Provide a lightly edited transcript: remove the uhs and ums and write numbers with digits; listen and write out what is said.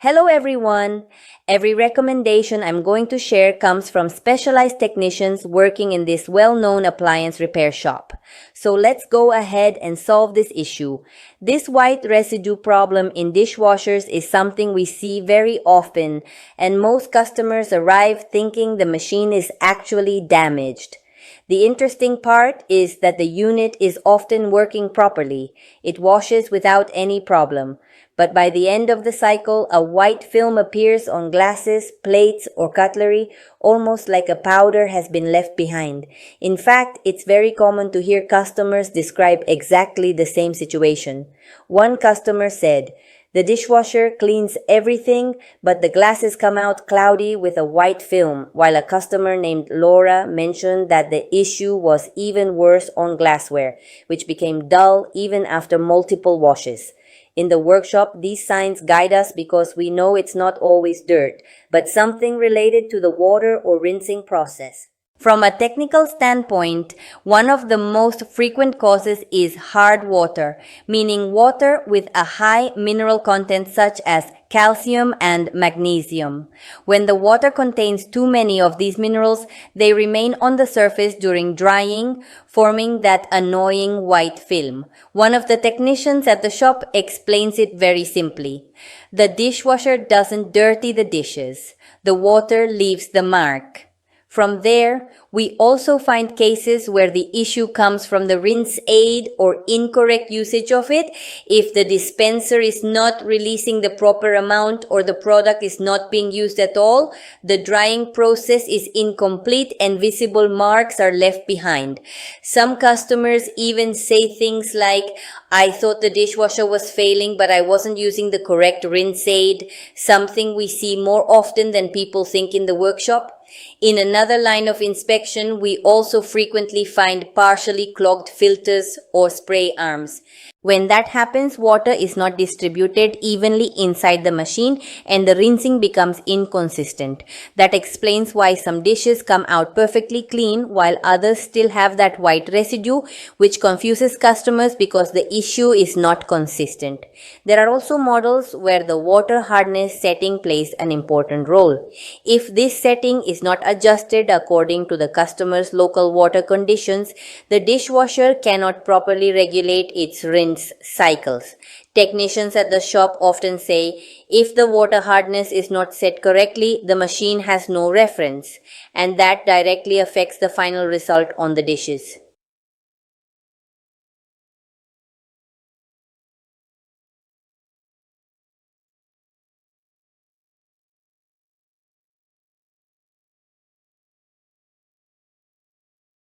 Hello everyone! Every recommendation I'm going to share comes from specialized technicians working in this well-known appliance repair shop. So let's go ahead and solve this issue. This white residue problem in dishwashers is something we see very often, and most customers arrive thinking the machine is actually damaged. The interesting part is that the unit is often working properly. It washes without any problem. But by the end of the cycle, a white film appears on glasses, plates, or cutlery, almost like a powder has been left behind. In fact, it's very common to hear customers describe exactly the same situation. One customer said, "The dishwasher cleans everything, but the glasses come out cloudy with a white film," while a customer named Laura mentioned that the issue was even worse on glassware, which became dull even after multiple washes. In the workshop, these signs guide us because we know it's not always dirt, but something related to the water or rinsing process. From a technical standpoint, one of the most frequent causes is hard water, meaning water with a high mineral content such as calcium and magnesium. When the water contains too many of these minerals, they remain on the surface during drying, forming that annoying white film. One of the technicians at the shop explains it very simply. The dishwasher doesn't dirty the dishes. The water leaves the mark. From there, we also find cases where the issue comes from the rinse aid or incorrect usage of it. If the dispenser is not releasing the proper amount or the product is not being used at all, the drying process is incomplete and visible marks are left behind. Some customers even say things like, "I thought the dishwasher was failing, but I wasn't using the correct rinse aid," something we see more often than people think in the workshop. In another line of inspection, we also frequently find partially clogged filters or spray arms. When that happens, water is not distributed evenly inside the machine and the rinsing becomes inconsistent. That explains why some dishes come out perfectly clean while others still have that white residue, which confuses customers because the issue is not consistent. There are also models where the water hardness setting plays an important role. If this setting is not adjusted according to the customer's local water conditions, the dishwasher cannot properly regulate its rinse cycles. Technicians at the shop often say, if the water hardness is not set correctly, the machine has no reference, and that directly affects the final result on the dishes.